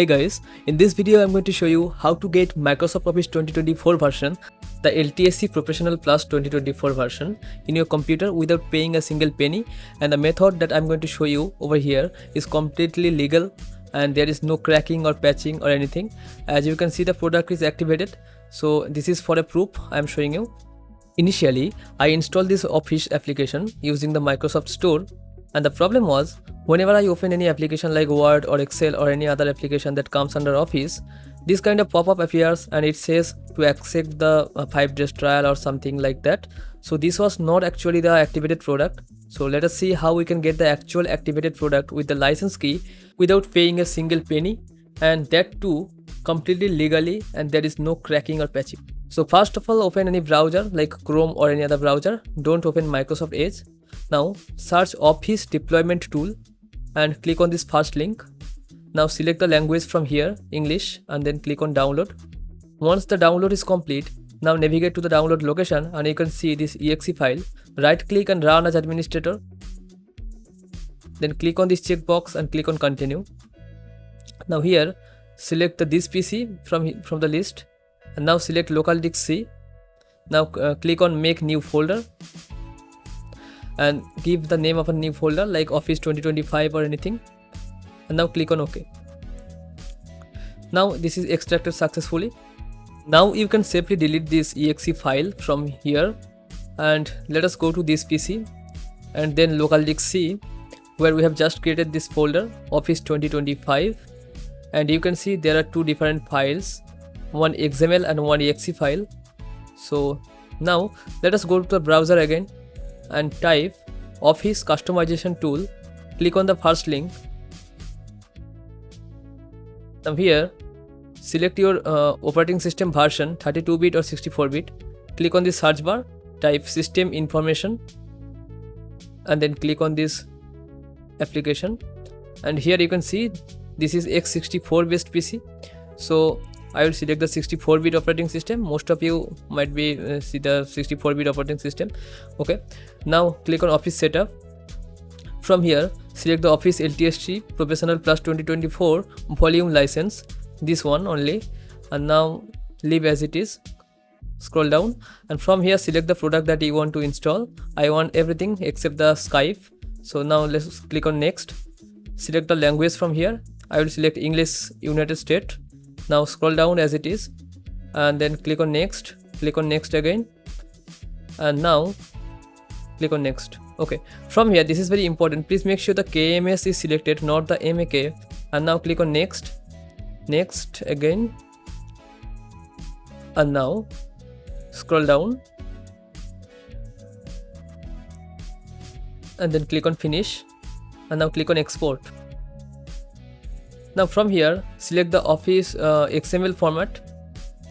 Hey guys, in this video I'm going to show you how to get Microsoft Office 2024 version, the LTSC Professional Plus 2024 version in your computer without paying a single penny, and the method that I'm going to show you over here is completely legal and there is no cracking or patching or anything. As you can see, the product is activated, so this is for a proof I'm showing you. Initially, I installed this Office application using the Microsoft Store, and the problem was whenever I open any application like Word or Excel or any other application that comes under Office, this kind of pop-up appears and it says to accept the 5 days trial or something like that. So this was not actually the activated product. So let us see how we can get the actual activated product with the license key without paying a single penny, and that too completely legally, and there is no cracking or patching. So first of all, open any browser like Chrome or any other browser. Don't open Microsoft Edge. Now search Office Deployment Tool and click on this first link. Now select the language from here, English, and then click on download. Once the download is complete, now navigate to the download location and you can see this exe file. Right click and run as administrator. Then click on this checkbox and click on continue. Now here select this PC from the list and now select local disk C. Now click on make new folder and give the name of a new folder like Office 2025 or anything, and now click on OK. Now this is extracted successfully. Now you can safely delete this exe file from here, and let us go to this PC and then local disk C, where we have just created this folder Office 2025, and you can see there are two different files, one XML and one exe file. So now let us go to the browser again and type Office Customization Tool. Click on the first link. Now here select your operating system version, 32-bit or 64-bit. Click on the search bar, type system information, and then click on this application, and here you can see this is x64 based PC. So I will select the 64-bit operating system. Most of you might be see the 64-bit operating system. Okay, now click on Office Setup. From here select the Office LTSC Professional Plus 2024 volume license, this one only, and now leave as it is. Scroll down and from here select the product that you want to install. I want everything except the Skype. So now let's click on next. Select the language from here. I will select English United States. Now scroll down as it is and then click on next. Click on next again and now click on next. Okay, from here this is very important, please make sure the KMS is selected, not the MAK, and now click on next. Next again, and now scroll down and then click on finish, and now click on export. Now from here select the Office XML format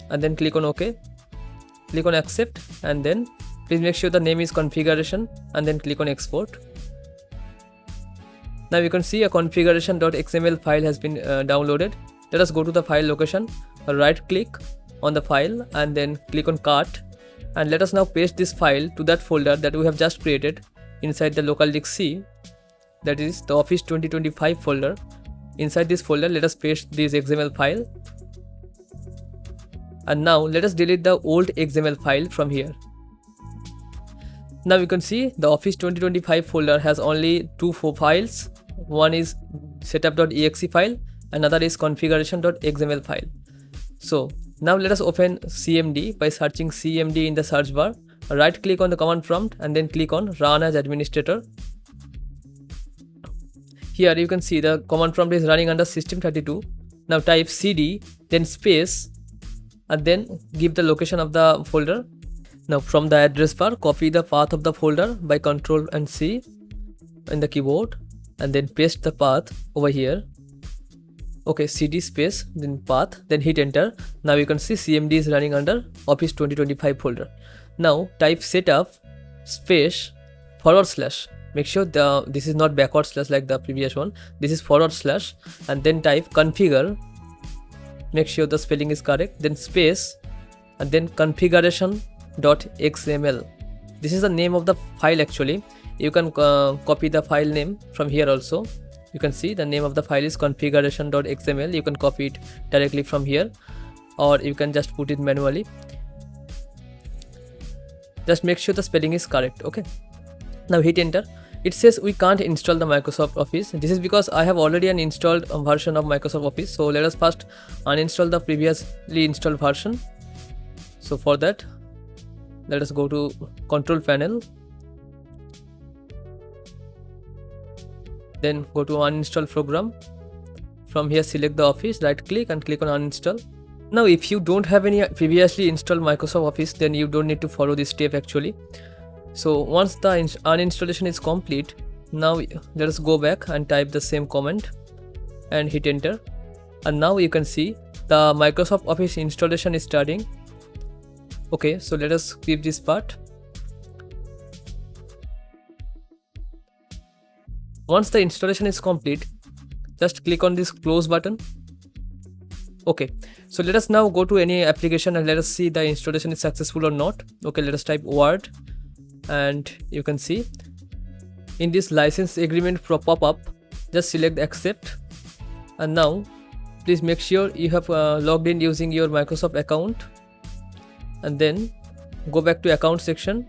and then click on OK. Click on accept and then please make sure the name is configuration and then click on export. Now you can see a configuration.xml file has been downloaded. Let us go to the file location, right click on the file and then click on cut, and let us now paste this file to that folder that we have just created inside the local disk C, that is the Office 2025 folder. Inside this folder let us paste this XML file, and now let us delete the old XML file from here. Now you can see the Office 2025 folder has only two files. One is setup.exe file, another is configuration.xml file. So now let us open CMD by searching CMD in the search bar. Right click on the command prompt and then click on run as administrator. Here you can see the command prompt is running under system32. Now type cd then space and then give the location of the folder. Now from the address bar copy the path of the folder by Ctrl and C in the keyboard and then paste the path over here. Okay, cd space then path, then hit enter. Now you can see CMD is running under Office 2025 folder. Now type setup space /. Make sure this is not backward slash like the previous one. This is / and then type configure. Make sure the spelling is correct. Then space and then configuration.xml. This is the name of the file actually. You can copy the file name from here also. you can see the name of the file is configuration.xml. You can copy it directly from here, or you can just put it manually. Just make sure the spelling is correct. Okay, now hit enter. It says we can't install the Microsoft Office. This is because I have already an installed version of Microsoft Office. So let us first uninstall the previously installed version. So for that, let us go to control panel, then go to uninstall program. From here select the Office, right click and click on uninstall. Now if you don't have any previously installed Microsoft Office, then you don't need to follow this step actually. So once the uninstallation is complete, now let us go back and type the same command and hit enter. And now you can see the Microsoft Office installation is starting. Okay, so let us skip this part. Once the installation is complete, just click on this close button. Okay, so let us now go to any application and let us see the installation is successful or not. Okay, let us type Word, and you can see in this license agreement pop-up, just select accept. And now please make sure you have logged in using your Microsoft account, and then go back to account section,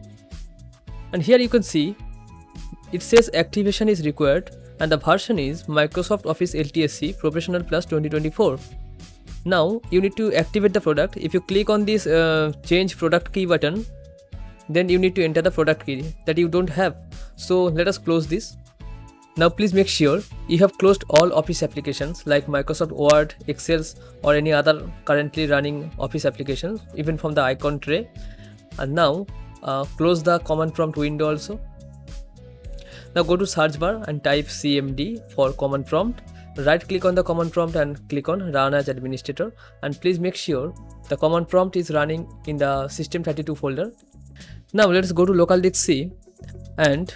and here you can see it says activation is required and the version is Microsoft Office LTSC Professional Plus 2024. Now you need to activate the product. If you click on this change product key button, then you need to enter the product key that you don't have. So let us close this. Now please make sure you have closed all Office applications like Microsoft Word, Excel, or any other currently running Office applications, even from the icon tray. And now close the command prompt window also. Now go to search bar and type CMD for command prompt. Right click on the command prompt and click on run as administrator, and please make sure the command prompt is running in the system32 folder. Now let's go to local disk C and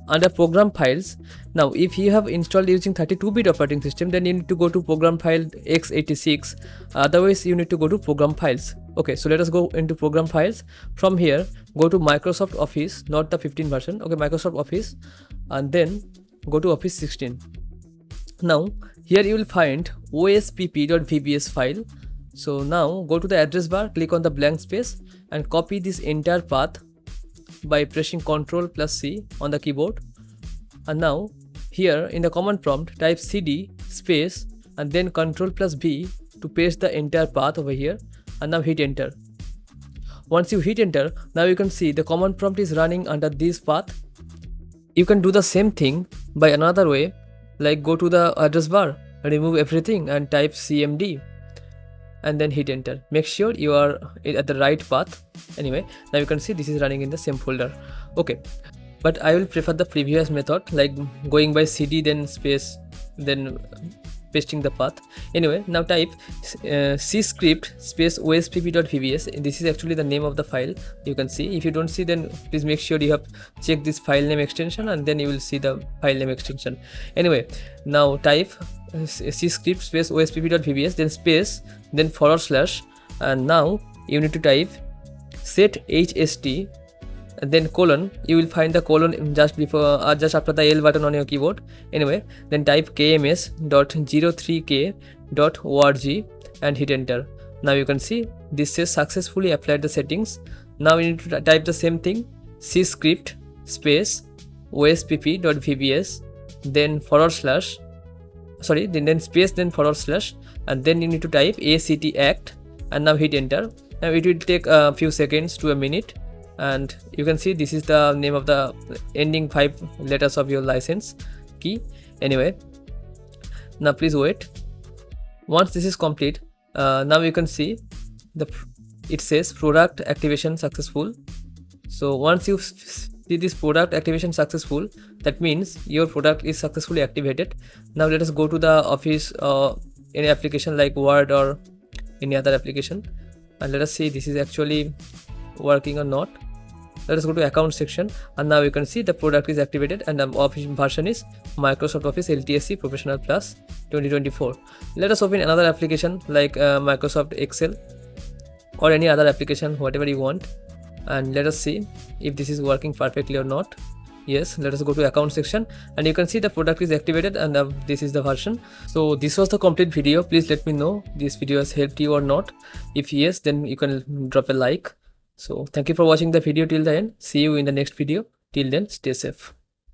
under program files. Now if you have installed using 32-bit operating system, then you need to go to program file x86, otherwise you need to go to program files. Okay, so let us go into program files. From here go to Microsoft Office, not the 15 version. Okay, Microsoft Office, and then go to Office 16. Now here you will find ospp.vbs file. So now go to the address bar, click on the blank space and copy this entire path by pressing Ctrl+C on the keyboard. And now here in the command prompt type cd space and then Ctrl+V to paste the entire path over here, and now hit enter. Once you hit enter, now you can see the command prompt is running under this path. You can do the same thing by another way, like go to the address bar, remove everything and type cmd and then hit enter. Make sure you are at the right path. Anyway, now you can see this is running in the same folder. Okay, but I will prefer the previous method, like going by cd then space then pasting the path. Anyway, now type cscript space ospp.vbs. This is actually the name of the file. You can see. If you don't see, then please make sure you have checked this file name extension, and then you will see the file name extension. Anyway, now type cscript space ospp.vbs then space then /, and now you need to type set hst and then colon. You will find the colon just before just after the L button on your keyboard. Anyway, then type kms.03k.org and hit enter. Now you can see this says successfully applied the settings. Now you need to type the same thing, cscript space ospp.vbs then then space then /, and then you need to type act act and now hit enter. Now it will take a few seconds to a minute, and you can see this is the name of the ending 5 letters of your license key. Anyway, now please wait. Once this is complete, now you can see it says product activation successful. So once you see this product activation successful, that means your product is successfully activated. Now let us go to the Office any application like Word or any other application, and let us see this is actually working or not. Let us go to account section, and now you can see the product is activated and the Office version is Microsoft Office LTSC Professional Plus 2024. Let us open another application like Microsoft Excel or any other application, whatever you want, and let us see if this is working perfectly or not. Yes, let us go to account section, and you can see the product is activated, and this is the version. So this was the complete video. Please let me know this video has helped you or not. If yes, then you can drop a like. So thank you for watching the video till the end. See you in the next video. Till then, stay safe.